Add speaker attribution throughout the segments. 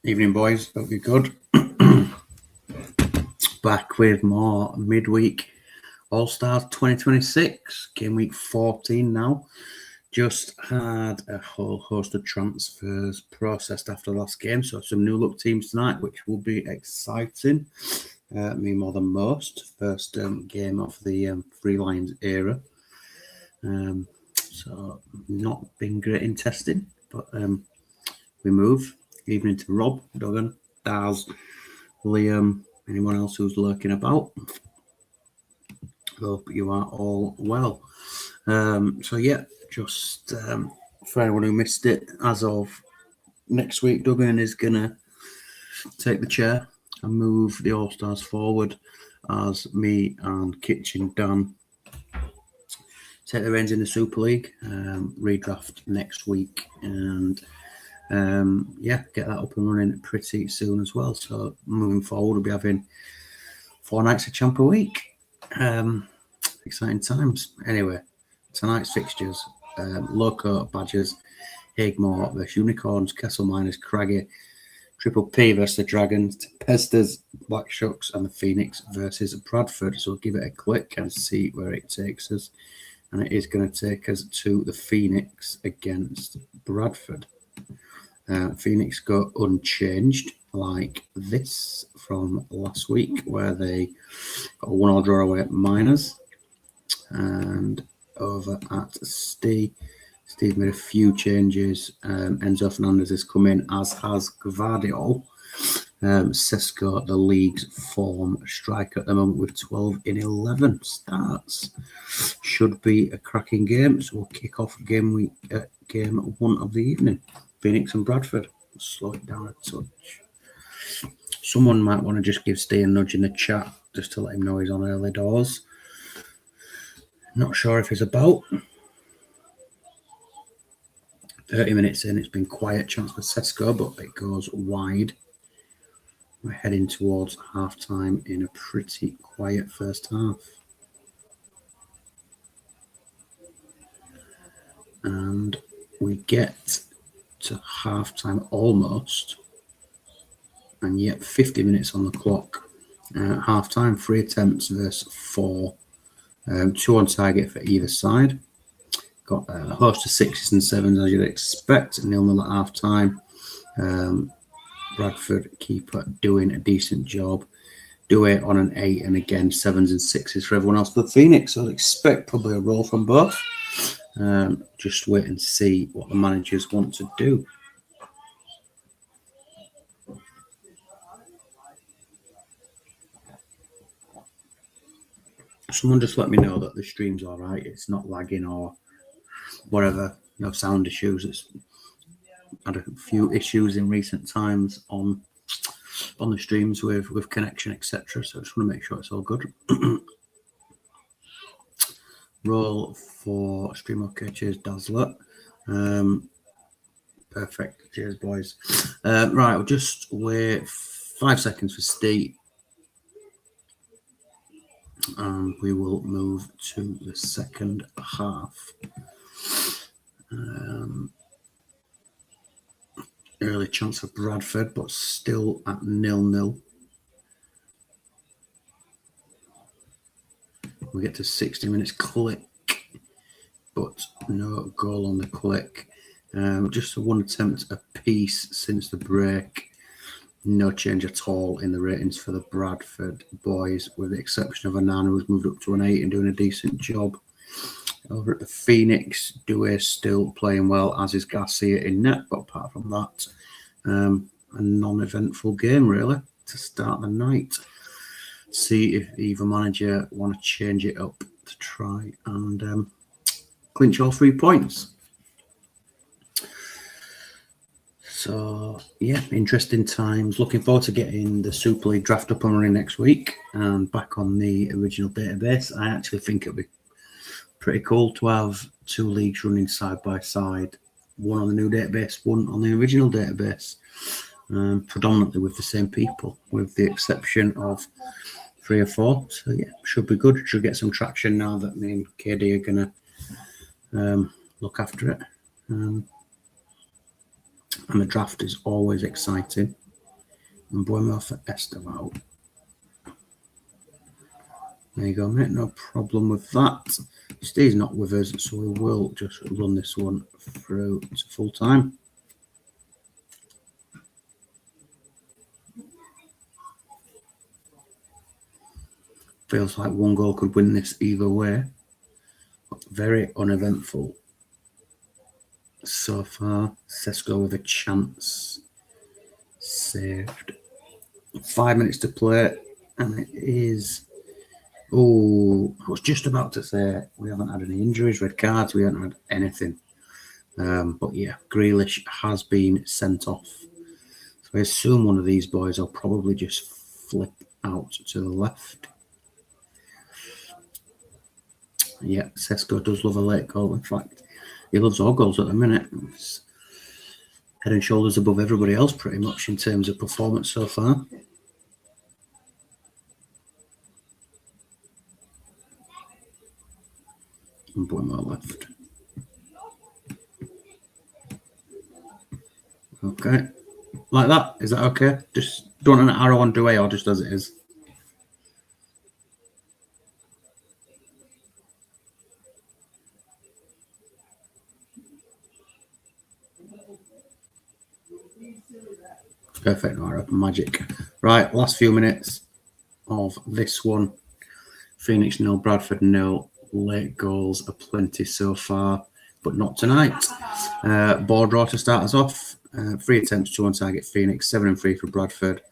Speaker 1: Evening, boys. Hope you're good. Back with more midweek All-Stars 2026, game week 14 now. Just had a whole host of transfers processed after the last game, so some new look teams tonight, which will be exciting. Me more than most. First game of the Free Lions era. So not been great in testing, but we move. Evening to Rob, Duggan, Daz, Liam, anyone else who's lurking about. Hope you are all well. So yeah, just for anyone who missed it, as of next week, Duggan is gonna take the chair and move the All-Stars forward as me and Kitchen Dan take the reins in the Super League, redraft next week, and get that up and running pretty soon as well. So moving forward, we'll be having 4 nights of champ a week. Exciting times. Anyway, tonight's fixtures: Loco Badgers, Higmore versus Unicorns, Castle Miners, Craggy, Triple P versus the Dragons, Pestas, Black Shucks, and the Phoenix versus Bradford. So we'll give it a click and see where it takes us. And it is going to take us to the Phoenix against Bradford. Phoenix go unchanged like this from last week, where they got a 1-1 draw away at Miners. And over at Steve made a few changes. Enzo Fernandez has come in, as has Gvardiol. Sesko, the league's form striker at the moment, with 12 in 11 starts. Should be a cracking game. So we'll kick off game 1 of the evening. Phoenix and Bradford. Slow it down a touch. Someone might want to just give Steve a nudge in the chat just to let him know he's on early doors. Not sure if he's about. 30 minutes in, it's been quiet chance for Sesko, but it goes wide. We're heading towards half-time in a pretty quiet first half. And we get to half-time almost, and yet 50 minutes on the clock. Half-time, 3 attempts versus 4. 2 on target for either side. Got a host of 6s and 7s as you'd expect. 0-0 at half-time. Bradford keeper doing a decent job. Do it on an 8, and again 7s and 6s for everyone else. For the Phoenix, I'd expect probably a roll from both. Just wait and see what the managers want to do. Someone just let me know that the stream's all right. It's not lagging or whatever. No sound issues. It's had a few issues in recent times on the streams with connection, etc. So I just want to make sure it's all good. Roll for stream. Okay, cheers, Dazzler. Perfect. Cheers, boys. Right, we'll just wait 5 seconds for Steve. And we will move to the second half. Early chance for Bradford, but still at 0-0. We get to 60 minutes click, but no goal on the click. Just a 1 attempt apiece since the break. No change at all in the ratings for the Bradford boys, with the exception of Anana, who's moved up to an 8 and doing a decent job. Over at the Phoenix, Dewey still playing well, as is Garcia in net, but apart from that, a non-eventful game really to start the night. See if either manager want to change it up to try and clinch all 3 points. So, yeah, interesting times. Looking forward to getting the Super League draft up and running next week and back on the original database. I actually think it'll be pretty cool to have 2 leagues running side by side. One on the new database, one on the original database. Predominantly with the same people, with the exception of 3 or 4. So, yeah, should be good. Should get some traction now that me and KD are going to look after it. And the draft is always exciting. And Bueno for Esteval. There you go, mate. No problem with that. Steve's not with us, so we will just run this one through to full time. Feels like one goal could win this either way. Very uneventful so far. Sesko with a chance. Saved. 5 minutes to play, and it is. Oh, I was just about to say we haven't had any injuries, red cards, we haven't had anything. But yeah, Grealish has been sent off. So I assume one of these boys will probably just flip out to the left. Yeah, Sesko does love a late goal. In fact, he loves all goals at the minute. It's head and shoulders above everybody else pretty much in terms of performance so far. And Bueno left. Okay. Like that? Is that okay? Just don't want an arrow on Douay or just as it is? Perfect. All right, magic. Right, last few minutes of this one. Phoenix 0, Bradford 0. Late goals aplenty so far, but not tonight. Ball draw to start us off. 3 attempts, 2 on target. Phoenix, 7 and 3 for Bradford.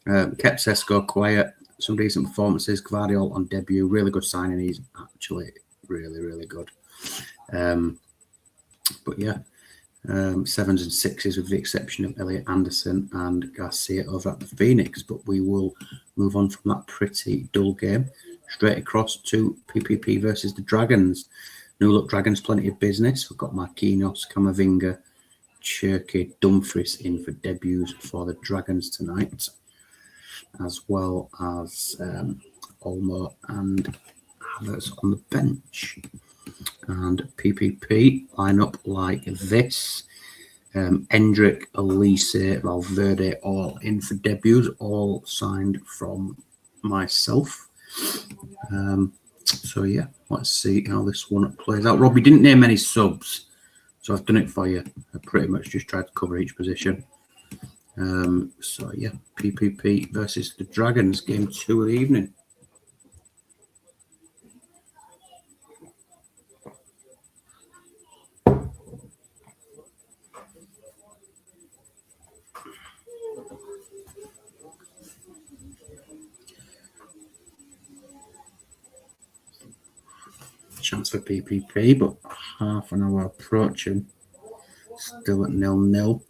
Speaker 1: Kept Sesko quiet. Some decent performances. Gvardiol on debut. Really good signing. He's actually really, really good. But yeah, 7s and 6s with the exception of Elliot Anderson and Garcia over at the Phoenix. But we will move on from that pretty dull game straight across to PPP versus the Dragons. New Look Dragons, plenty of business. We've got Marquinhos, Camavinga, Cherky, Dumfries in for debuts for the Dragons tonight, as well as Olmo and Havertz on the bench. And PPP line up like this. Endrick, Elise, Valverde, all in for debuts, all signed from myself. So yeah, let's see how this one plays out. Robbie didn't name any subs, so I've done it for you. I pretty much just tried to cover each position. So yeah, PPP versus the Dragons, game 2 of the evening. Chance for PPP, but half an hour approaching. Still at 0-0.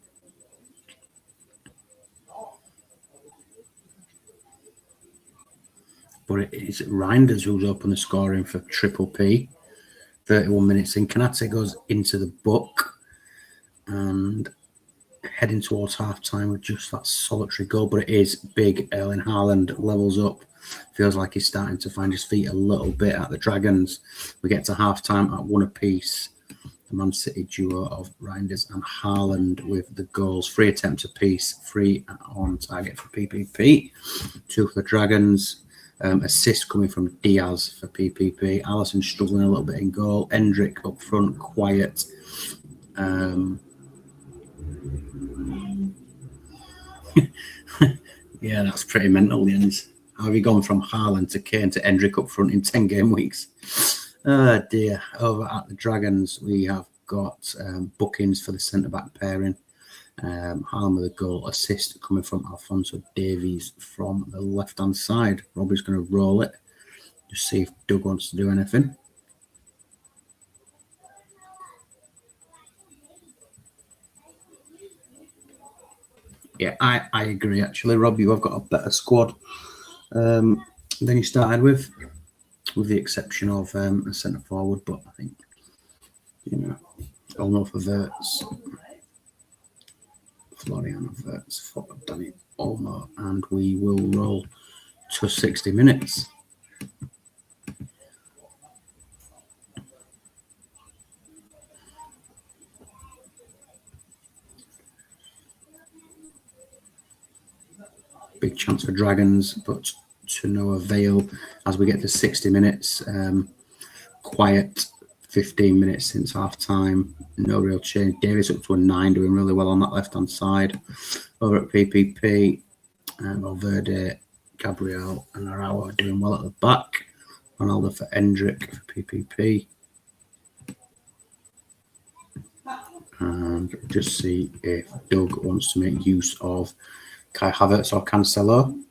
Speaker 1: But it is Reinders who's opened the scoring for Triple P. 31 minutes in. Kanate goes into the book and heading towards half time with just that solitary goal. But it is big. Erling Haaland levels up. Feels like he's starting to find his feet a little bit at the Dragons. We get to half time at 1 apiece. The Man City duo of Reinders and Haaland with the goals. 3 attempts apiece, 3 on target for PPP. 2 for the Dragons. Assist coming from Diaz for PPP. Allison struggling a little bit in goal. Endrick up front, quiet. Yeah, that's pretty mental, Jens. How have you gone from Haaland to Kane to Endrick up front in 10 game weeks? Oh dear. Over at the Dragons, we have got bookings for the centre-back pairing. Haaland with a goal, assist coming from Alphonso Davies from the left-hand side. Robbie's going to roll it. Just see if Doug wants to do anything. Yeah, I agree, actually. Rob, you have got a better squad than you started with the exception of a centre-forward. But I think, Olmo for Verts, Florian Verts for Danny Olmo, and we will roll to 60 minutes. big chance for Dragons, but to no avail as we get to 60 minutes. Quiet 15 minutes since half time. No real change. Davis up to a 9, doing really well on that left hand side. Over at PPP, Valverde, Gabriel, and Arawa doing well at the back. Ronaldo for Endrick for PPP. And just see if Doug wants to make use of Kai Havertz or Cancelo.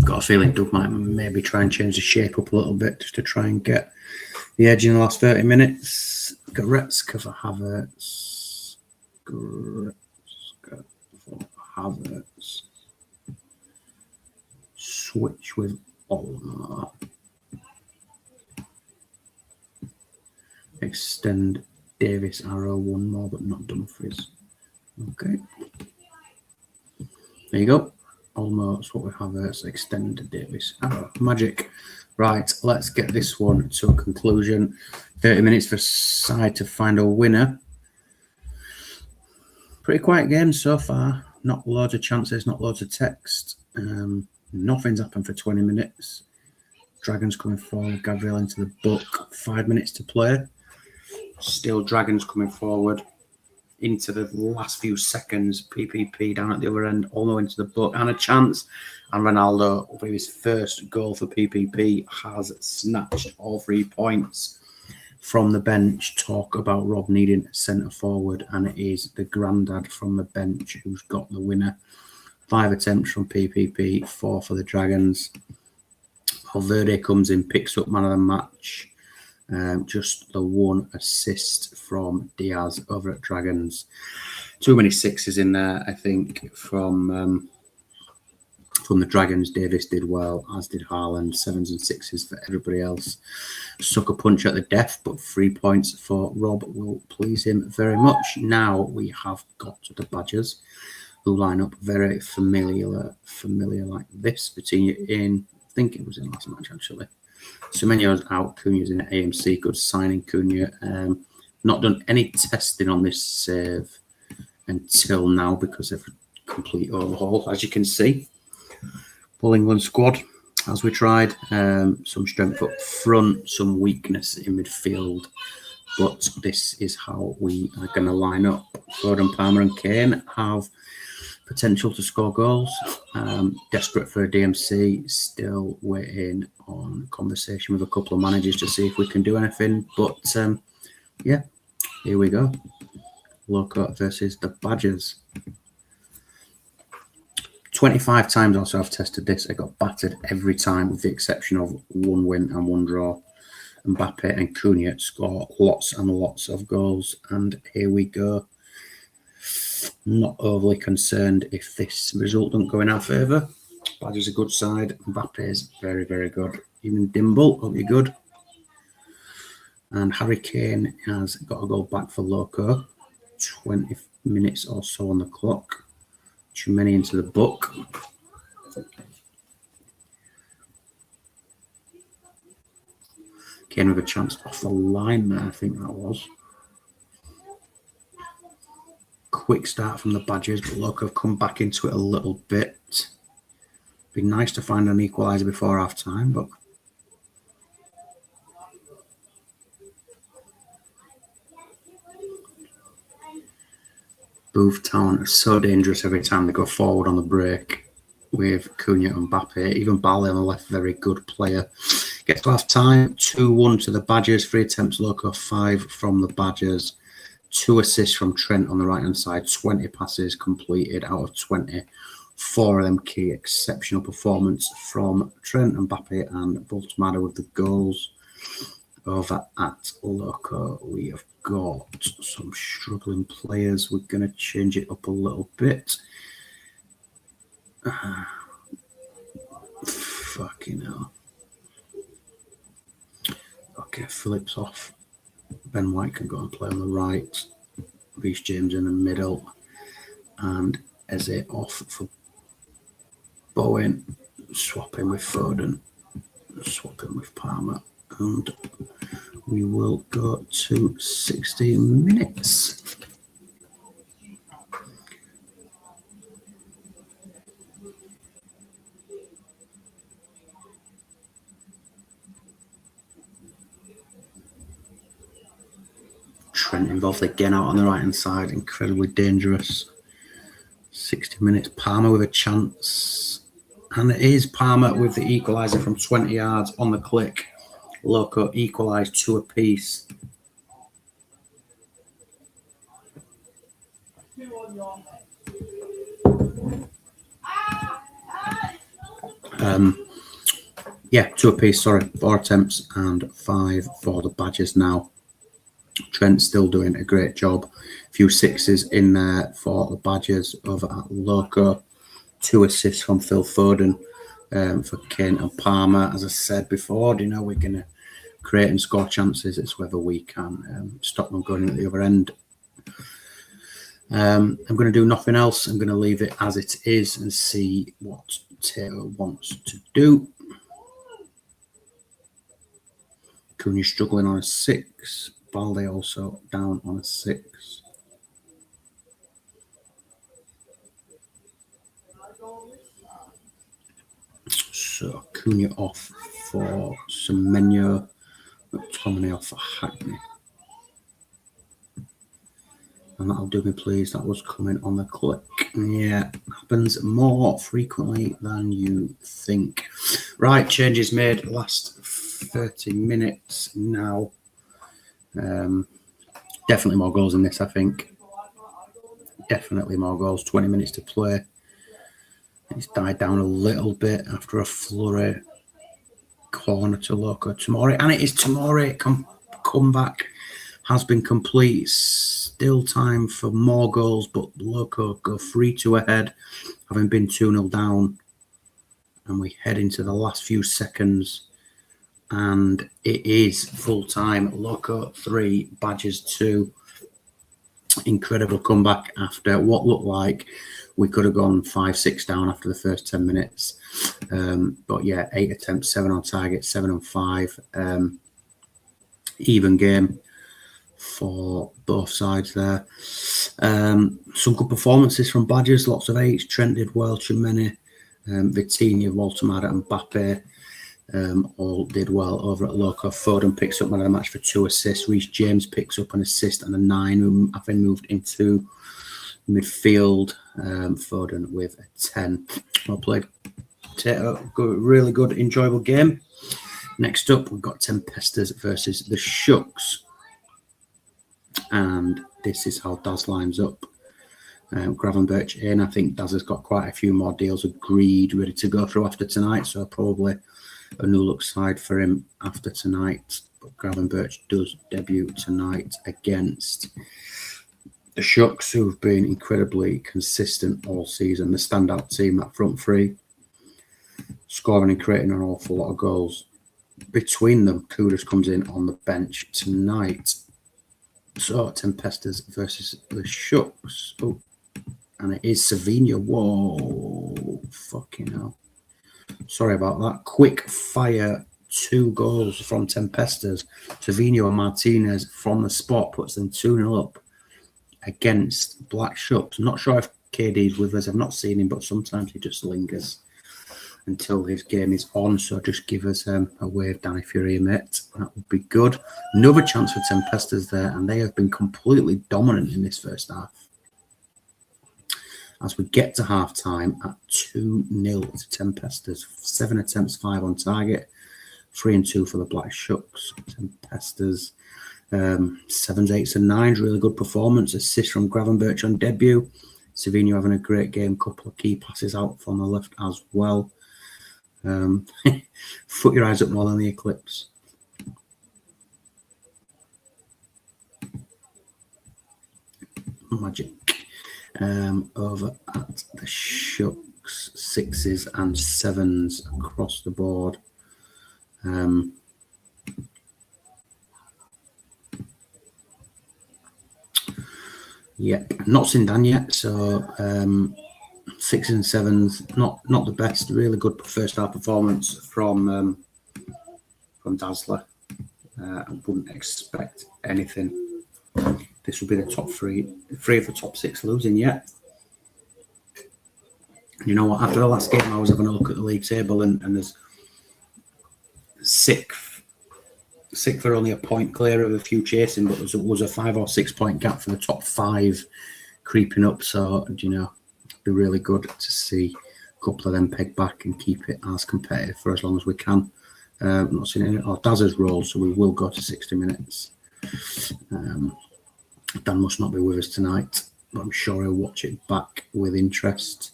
Speaker 1: Got a feeling Doug might maybe try and change the shape up a little bit just to try and get the edge in the last 30 minutes. Goretzka for Havertz. Goretzka for Havertz. Switch with Olmo. Extend Davis Arrow one more, but not Dumfries. Okay. There you go. Almost what we have there. So extend Davis Arrow. Magic. Right, let's get this one to a conclusion. 30 minutes for side to find a winner. Pretty quiet game so far. Not loads of chances, not loads of text. Nothing's happened for 20 minutes. Dragons coming forward. Gabriel into the book. 5 minutes to play. Still Dragons coming forward. Into the last few seconds. PPP down at the other end. Almost into the book. And a chance. And Ronaldo, with his first goal for PPP, has snatched all 3 points from the bench. Talk about Rob needing a centre forward, and it is the granddad from the bench who's got the winner. 5 attempts from PPP, 4 for the Dragons. Valverde comes in, picks up man of the match. Just the 1 assist from Diaz over at Dragons. Too many sixes in there, I think, from the Dragons. Davis did well, as did Haaland. 7s and 6s for everybody else. Sucker punch at the death, but 3 points for Rob will please him very much. Now we have got the Badgers, who line up very familiar like this. Between in, I think it was in last match actually. Semenyo's out, Cunha's in AMC. Good signing, Cunha. Not done any testing on this save until now because of complete overhaul, as you can see. Full England squad, as we tried. Some strength up front, some weakness in midfield. But this is how we are going to line up. Foden, Palmer and Kane have potential to score goals. Desperate for a DMC. Still waiting on conversation with a couple of managers to see if we can do anything. But yeah, here we go. Loco versus the Badgers. 25 times or so I've tested this. I got battered every time with the exception of 1 win and 1 draw. Mbappe and Cunha score lots and lots of goals. And here we go. Not overly concerned if this result don't go in our favour. Badger's a good side. Mbappe is very, very good. Even Dimble will be good. And Harry Kane has got a goal back for Loco. 20 minutes or so on the clock. Too many into the book. Kane with a chance off the line there, I think that was. Quick start from the Badgers, but Loco have come back into it a little bit. Be nice to find an equaliser before half time, but Booth Town are so dangerous every time they go forward on the break with Cunha and Mbappe. Even Bale on the left, very good player. Gets to half time, 2-1 to the Badgers. 3 attempts, Loco, 5 from the Badgers. 2 assists from Trent on the right hand side. 20 passes completed out of 20. 4 of them key. Exceptional performance from Trent, Mbappe and Voltemada with the goals. Over at Loco, we have got some struggling players. We're going to change it up a little bit. Fucking hell. Okay, Phillips off. Ben White can go and play on the right. Reece James in the middle. And Eze off for Bowen, swapping with Foden, swapping with Palmer, and we will go to 60 minutes. Trent involved again out on the right hand side, incredibly dangerous. 60 minutes, Palmer with a chance, and it is Palmer with the equaliser from 20 yards on the click. Loco equalised 2 apiece. Yeah, 2 apiece, sorry. 4 attempts and 5 for the Badgers now. Trent's still doing a great job. A few sixes in there for the Badgers over at Loco. 2 assists from Phil Foden for Kane and Palmer. As I said before, we're going to create and score chances. It's whether we can stop them going at the other end. I'm going to do nothing else. I'm going to leave it as it is and see what Taylor wants to do. Cunha struggling on a 6. Balde also down on a 6. So Cunha off for Semenyo, McTominay off for Hackney. And that'll do me, please. That was coming on the click. Yeah, happens more frequently than you think. Right, changes made last 30 minutes now. Definitely more goals in this, I think. Definitely more goals. 20 minutes to play. It's died down a little bit after a flurry. Corner to Loco Tomori. And it is Tomori. Comeback has been complete. Still time for more goals, but Loco go 3-2 ahead, having been 2-0 down. And we head into the last few seconds. And it is full time. Loco 3, Badgers 2. Incredible comeback after what looked like we could have gone 5-6 down after the first 10 minutes. But yeah, 8 attempts, 7 on target, 7 on 5. Even game for both sides there. Some good performances from Badgers, lots of 8s. Trent did well, Chimene, Vitinha, Waltermada and Mbappe all did well over at Loco. Foden picks up man of the match for 2 assists. Reece James picks up an assist and a 9, who I think moved into midfield. Foden with a 10. Well played. Really good, enjoyable game. Next up, we've got Tempesters versus the Shucks. And this is how Daz lines up. Gravenberch in. I think Daz has got quite a few more deals agreed, ready to go through after tonight. So probably a new look side for him after tonight. But Gravenberch does debut tonight against the Shucks, who've been incredibly consistent all season. The standout team, that front three, scoring and creating an awful lot of goals. Between them, Kudus comes in on the bench tonight. So, Tempesters versus the Shucks. Oh, and it is Savinho. Whoa, fucking hell. Sorry about that. Quick fire, 2 goals from Tempesters. Savinho and Martinez from the spot puts them 2-0 up against Black Shucks. I'm not sure if KD's with us. I've not seen him, but sometimes he just lingers until his game is on. So just give us a wave down if you're here, mate. That would be good. Another chance for Tempesters there, and they have been completely dominant in this first half. As we get to half time at 2-0 to Tempesters. 7 attempts, 5 on target. 3 and 2 for the Black Shucks. Tempesters, 7s, 8s and 9s. Really good performance. Assist from Gravenberch on debut. Savinho having a great game. Couple of key passes out from the left as well. Foot your eyes up more than the Eclipse. Magic. Over at the Shucks, 6s and 7s across the board. Yep, not seen Dan yet. So sixes and sevens, not the best. Really good first half performance from Dazzler. I wouldn't expect anything. This will be the top three of the top six losing yet. You know what? After the last game, I was having a look at the league table, and there's sixth are only a point clear of a few chasing, but there was a 5 or 6 point gap for the top 5 creeping up. So, you know, it'd be really good to see a couple of them peg back and keep it as competitive for as long as we can. I'm not seeing any. Daz's roll, so we will go to 60 minutes. Dan must not be with us tonight, but I'm sure he'll watch it back with interest.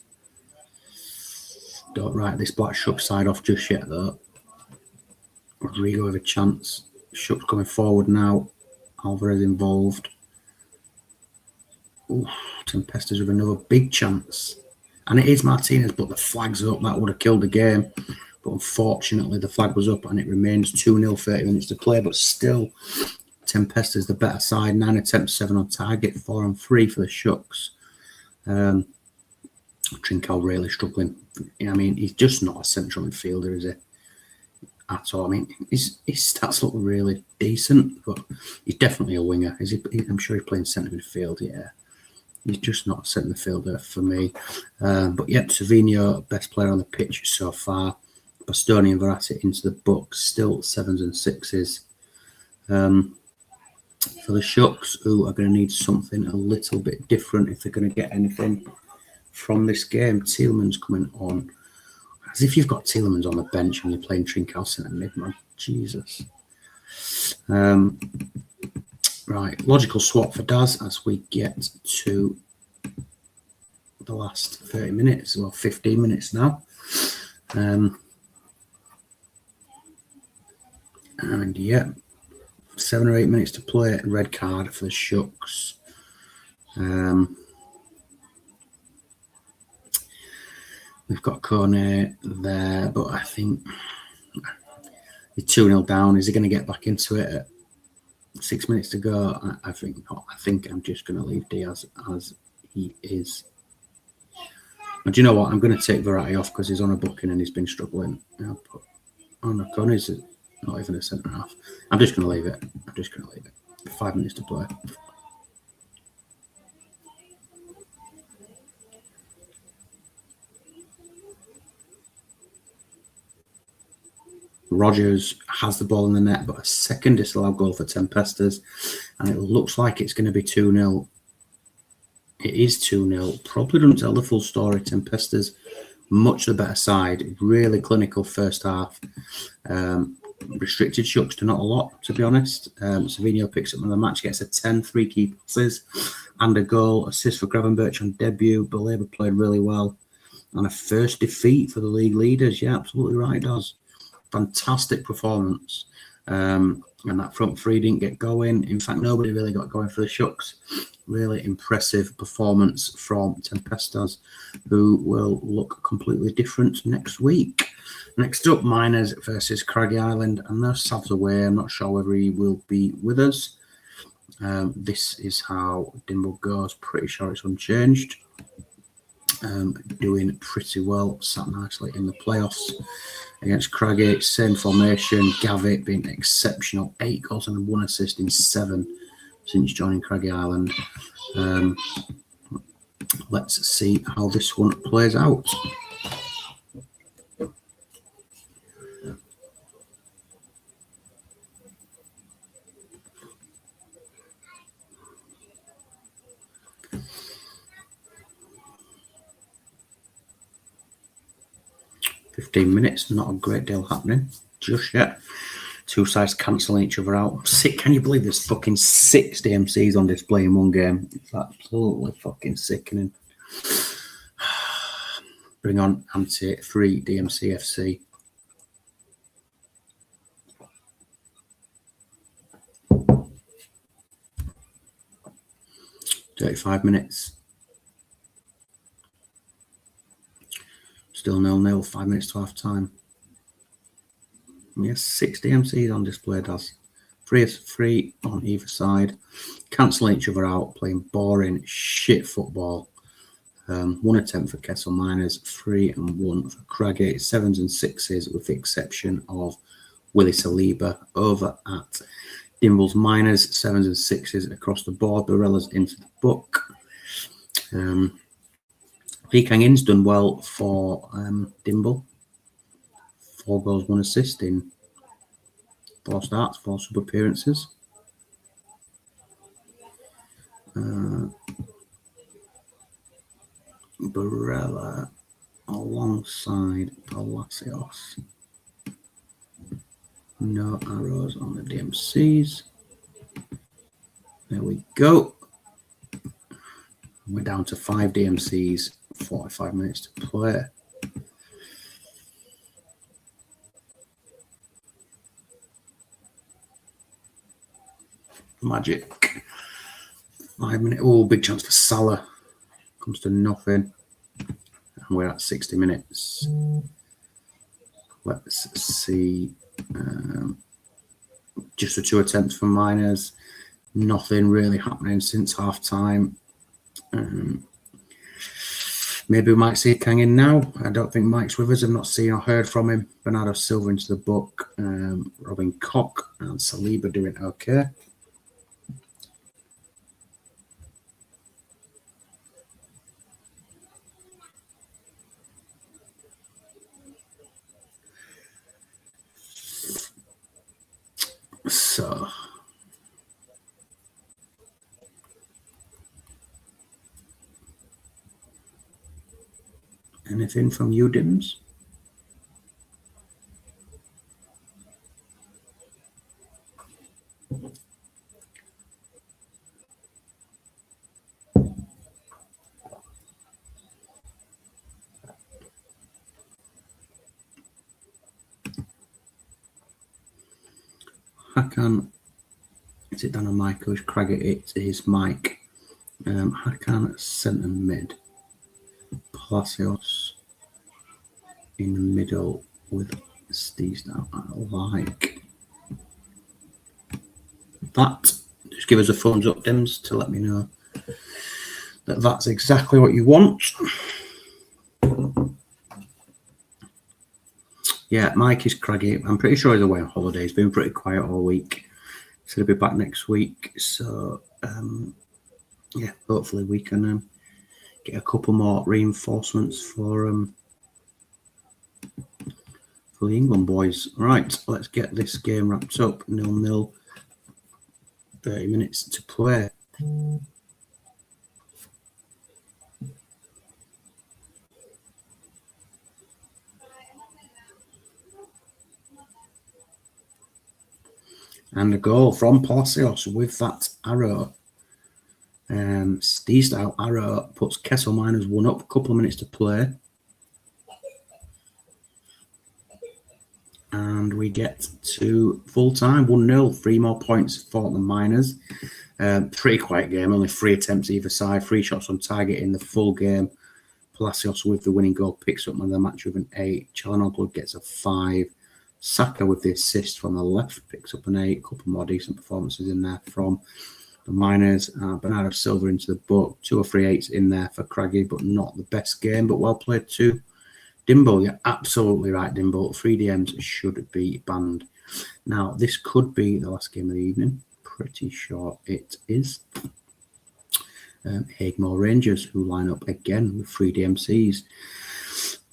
Speaker 1: Don't write this Black Shuck side off just yet, though. Rodrigo with a chance. Shuck's coming forward now. Alvarez involved. Ooh, Tempestas with another big chance. And it is Martinez, but the flag's up. That would have killed the game. But unfortunately, the flag was up and it remains 2-0, 30 minutes to play. But still, Tempestas the better side. 9 attempts, 7 on target, 4 on 3 for the Shucks. Trincao really struggling. I mean, he's just not a central midfielder, is he? At all. I mean, his stats look really decent, but he's definitely a winger. Is he? I'm sure he's playing centre midfield, yeah. He's just not a centre midfielder for me. But yep, Savinho, best player on the pitch so far. Bastoni and Verratti into the books, still 7s and 6s. For the Shucks, who are going to need something a little bit different if they're going to get anything from this game. Tielemans coming on. As if you've got Tielemans on the bench and you're playing Trincao centre mid, man. Jesus. Right, logical swap for Daz as we get to the last 30 minutes, well, 15 minutes now. And yeah, 7 or 8 minutes to play. Red card for the Shucks. We've got Kone there, but I think he's 2-0 down. Is he going to get back into it at 6 minutes to go? I think not. I think I'm just going to leave Diaz as he is. And do you know what? I'm going to take Verratti off because he's on a booking and he's been struggling. Oh no, Kone's not even a centre half. I'm just going to leave it. 5 minutes to play. Rogers has the ball in the net, but a second disallowed goal for Tempestas, and it looks like it's going to be 2-0. It is 2-0. Probably doesn't tell the full story. Tempestas, much the better side. Really clinical first half. Restricted Shucks to not a lot, to be honest. Savinho picks up man of the match, gets a 10, 3 key passes, and a goal. Assist for Gravenberch on debut. Belabor played really well. And a first defeat for the league leaders. Yeah, absolutely right, does. Fantastic performance. And that front three didn't get going. In fact, nobody really got going for the Shucks. Really impressive performance from Tempestas, who will look completely different next week. Next up, Miners versus Craggy Island. And they're Savs away. I'm not sure whether he will be with us. This is how Dimble goes. Pretty sure it's unchanged. Doing pretty well. Sat nicely in the playoffs. Against Craggy, same formation. Gavitt being exceptional. 8 goals and 1 assist in 7 since joining Craggy Island. Let's see how this one plays out. Minutes, not a great deal happening just yet. Two sides cancelling each other out. Sick. Can you believe there's fucking 6 DMCs on display in one game? It's absolutely fucking sickening. Bring on anti 3 DMC FC. $35 minutes. Still 0-0, 5 minutes to half time. Yes, 6 DMCs on display, does. 3 on either side. Cancelling each other out, playing boring shit football. 1 attempt for Kessel Miners, 3 and 1 for Craggy, 7s and 6s with the exception of Willie Saliba. Over at Dimble's Miners, 7s and 6s across the board. Barella's into the book. Kang In's done well for Dimble. 4 goals, 1 assist in 4 starts, 4 sub appearances. Barella alongside Palacios. No arrows on the DMCs. There we go. We're down to 5 DMCs, 45 minutes to play. Magic. 5 minutes. Oh, big chance for Salah. Comes to nothing. And we're at 60 minutes. Let's see. Just the 2 attempts for Miners. Nothing really happening since half time. Maybe we might see Kang in now. I don't think Mike's with us. I've not seen or heard from him. Bernardo Silva into the book. Robin Koch and Saliba doing okay. So, anything from you, Dims? Hakan, is it down on Michael? Is Craggy? It is Mike. Hakan centre mid. Palacios in the middle with Steve now. I like that. Just give us a thumbs up, Dims, to let me know that that's exactly what you want. Yeah, Mike is Craggy. I'm pretty sure he's away on holiday. He's been pretty quiet all week. So he'll be back next week. So, yeah, hopefully we can get a couple more reinforcements for the England boys. Right, let's get this game wrapped up. 0-0. 30 minutes to play. And a goal from Palacios with that arrow. Steve style arrow puts Kessel Miners 1 up. A couple of minutes to play. And we get to full time, 1-0, 3 more points for the Miners. Pretty quiet game, only 3 attempts either side, 3 shots on target in the full game. Palacios with the winning goal picks up man of the match with an 8. Çalhanoğlu gets a 5. Saka with the assist from the left picks up an 8. A couple more decent performances in there from the Miners. Bernardo Silva into the book. 2 or 3 8s in there for Craggy, but not the best game, but well played too. Dimble, you're absolutely right, Dimble. 3 DMs should be banned. Now, this could be the last game of the evening. Pretty sure it is. Hagemore Rangers, who line up again with 3 DMCs.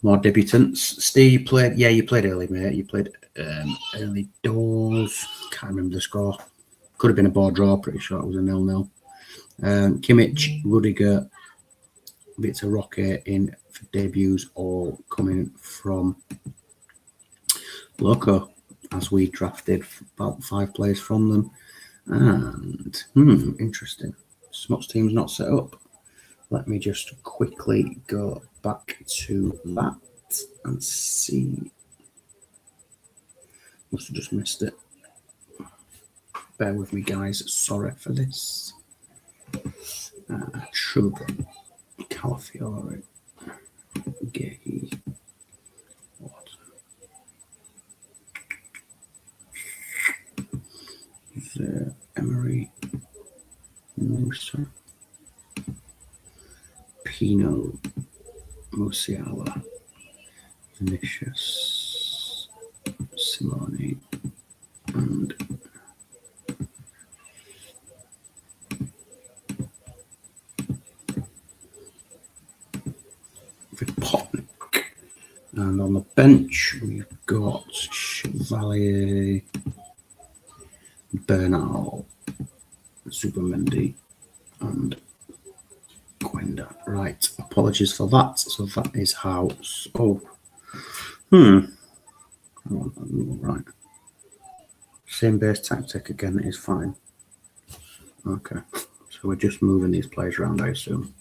Speaker 1: More debutants. Steve, you played. Yeah, you played early, mate. You played early doors. Can't remember the score. Could have been a board draw. Pretty sure it was a 0-0. Kimmich, Rudiger, Victor Roque in for debuts, all coming from Loco, as we drafted about 5 players from them. And interesting. Smuts team's not set up. Let me just quickly go back to that and see. Must have just missed it. Bear with me, guys. Sorry for this. Trub, Calafiore, Gay, what? The Emery, Musa, Pino, Musiala, Vinicius, Simone, and Vipotnik. And on the bench, we've got Chevalier, Bernal, Zubimendi, and Gwenda. Right, apologies for that. So that is how. Oh, right. Same base tactic again is fine. Okay, so we're just moving these players around, I assume.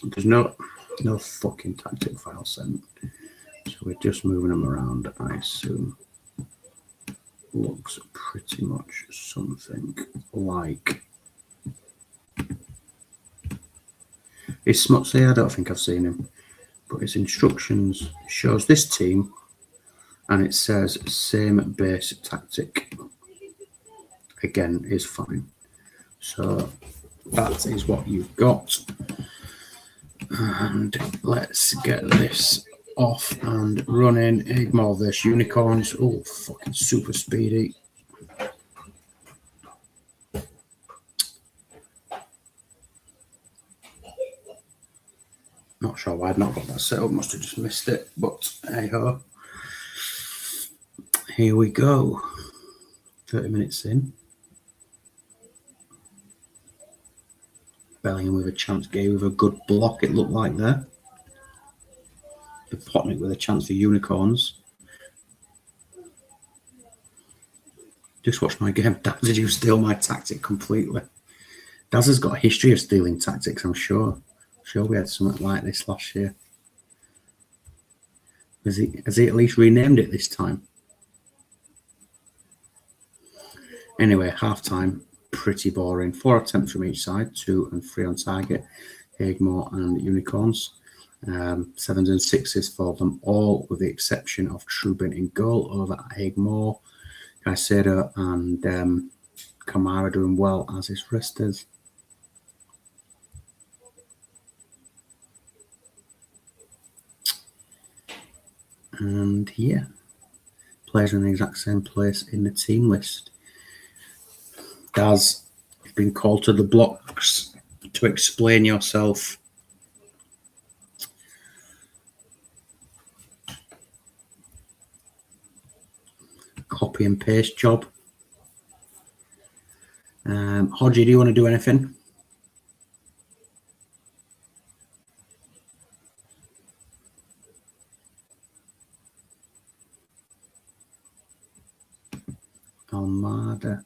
Speaker 1: There's no fucking tactic file sent, so we're just moving them around, I assume. Looks pretty much something like. Is Smutsy? I don't think I've seen him, but his instructions shows this team, and it says same base tactic. Again, is fine. So that is what you've got. And let's get this off and running. Ignore this unicorns. Oh, fucking super speedy. Not sure why I'd not got that set up. Must have just missed it. But hey ho. Here we go. 30 minutes in. Bellingham with a chance, Gay with a good block, it looked like there. The Potnik with a chance for unicorns. Just watch my game. Daz, did you steal my tactic completely? Daz has got a history of stealing tactics, I'm sure. Sure we had something like this last year. Has he at least renamed it this time? Anyway, half time, pretty boring. 4 attempts from each side, 2 and 3 on target. Hagemore and Unicorns. 7s and 6s for them all, with the exception of Trubin in goal over at Hagemore. Caicedo and Kamara doing well as his resters. And yeah, players in the exact same place in the team list. Daz, you've been called to the blocks to explain yourself. Copy and paste job. Hodgie, do you want to do anything? Almada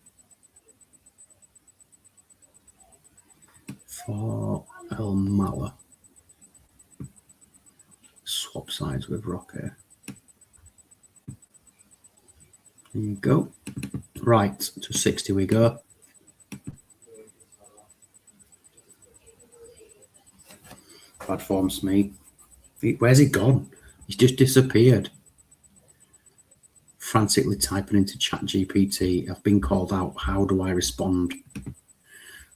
Speaker 1: for Elmala. Swap sides with Roque. There you go. Right, to 60 we go. Bad form, Smee. Where's he gone? He's just disappeared. Frantically typing into ChatGPT. I've been called out. How do I respond?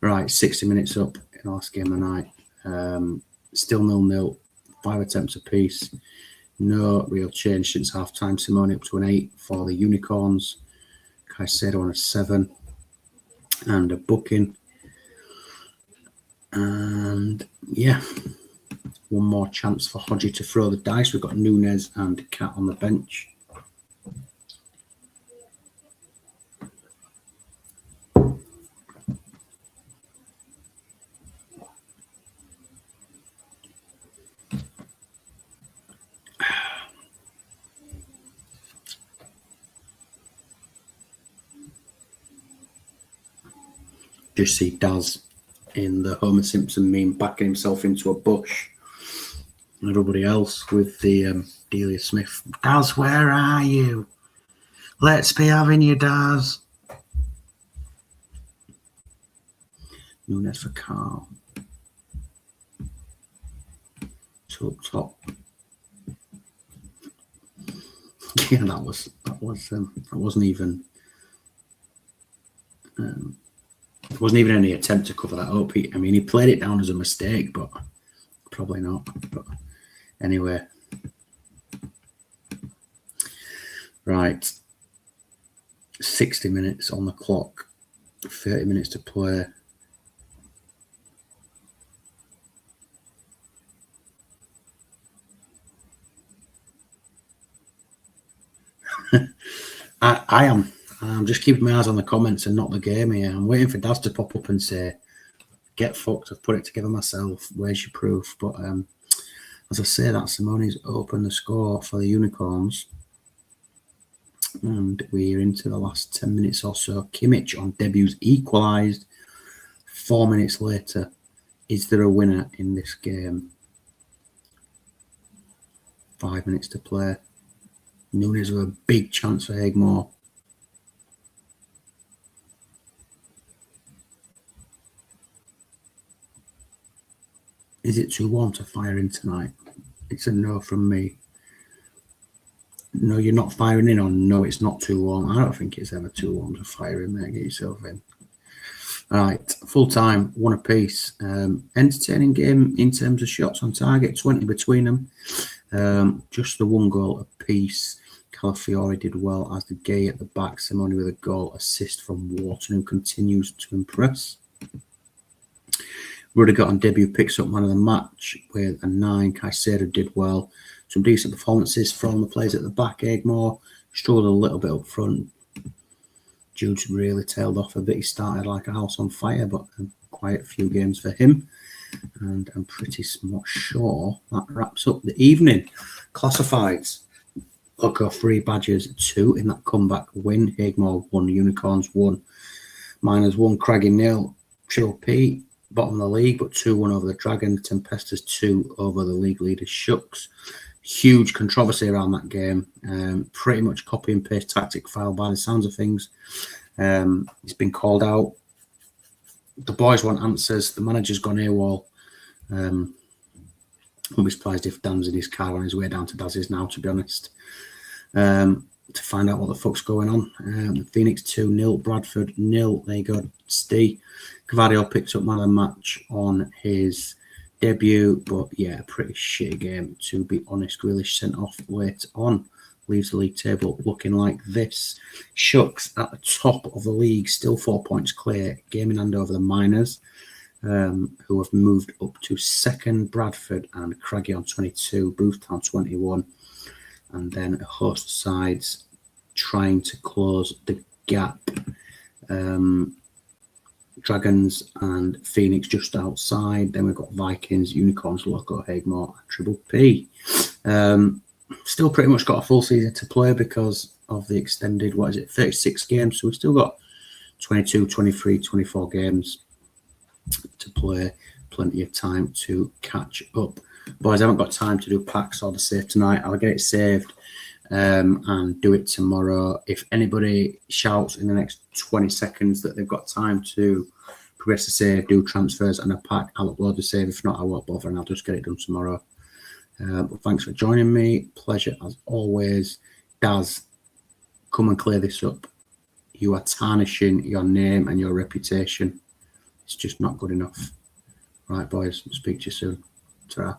Speaker 1: Right, 60 minutes up in the last game of the night. Still 0-0. 5 attempts apiece. No real change since half time. Simone up to an 8 for the Unicorns. Caicedo on a 7. And a booking. And yeah, one more chance for Hodgie to throw the dice. We've got Nunez and Cat on the bench. Just see Daz in the Homer Simpson meme backing himself into a bush. And everybody else with the Delia Smith. Daz, where are you? Let's be having you, Daz. Nunez for Carl. 2 up top. Yeah, that wasn't even. There wasn't even any attempt to cover that up. I mean, he played it down as a mistake, but probably not. But anyway. Right. 60 minutes on the clock. 30 minutes to play. I'm just keeping my eyes on the comments and not the game here. I'm waiting for Daz to pop up and say, get fucked, I've put it together myself. Where's your proof? But as I say that, Simone's opened the score for the Unicorns. And we're into the last 10 minutes or so. Kimmich on debuts equalised. 4 minutes later. Is there a winner in this game? 5 minutes to play. Nunes with a big chance for Egmore. Is it 2-1 to fire in tonight? It's a no from me. No, you're not firing in on. No, it's not 2-1. I don't think it's ever 2-1 to fire in there. Get yourself in. All right, full time, one apiece. Entertaining game in terms of shots on target, 20 between them. Just the one goal apiece. Calafiore did well, as did Gay at the back. Simone with a goal assist from Wharton, who continues to impress. Rudiger on debut picks up man of the match with a 9. Caicedo did well. Some decent performances from the players at the back. Egmore struggled a little bit up front. Jude's really tailed off a bit. He started like a house on fire, but quite a few games for him. And I'm pretty much sure that wraps up the evening. Classifieds. Loco 3, Badgers 2 in that comeback win. Egmore 1, Unicorns 1. Miners 1, Craggy 0. Triple P, bottom of the league, but 2-1 over the Dragon. Tempestas 2 over the league leader Shucks. Huge controversy around that game. Pretty much copy and paste tactic file by the sounds of things. It's been called out. The boys want answers. The manager's gone AWOL. Wouldn't be surprised if Dan's in his car on his way down to Daz's now, to be honest. To find out what the fuck's going on. Phoenix 2-0, Bradford 0. There you go, Steve. Cavadio picks up man of the match on his debut, but yeah, pretty shitty game, to be honest. Grealish sent off late on. Leaves the league table looking like this. Shucks at the top of the league, still 4 points clear. Game in hand over the Miners, who have moved up to second. Bradford and Craggy on 22, Boothtown 21. And then a host of sides trying to close the gap. Dragons and Phoenix just outside. Then we've got Vikings, Unicorns, Loco, Egmore, Triple P. Still pretty much got a full season to play because of the extended, 36 games. So we've still got 22, 23, 24 games to play. Plenty of time to catch up. Boys, I haven't got time to do packs or the save tonight. I'll get it saved and do it tomorrow. If anybody shouts in the next 20 seconds that they've got time to progress the save, do transfers and a pack, I'll upload the save. If not, I won't bother and I'll just get it done tomorrow. But thanks for joining me. Pleasure as always. Daz, come and clear this up. You are tarnishing your name and your reputation. It's just not good enough. Right, boys, speak to you soon. Ta-ra.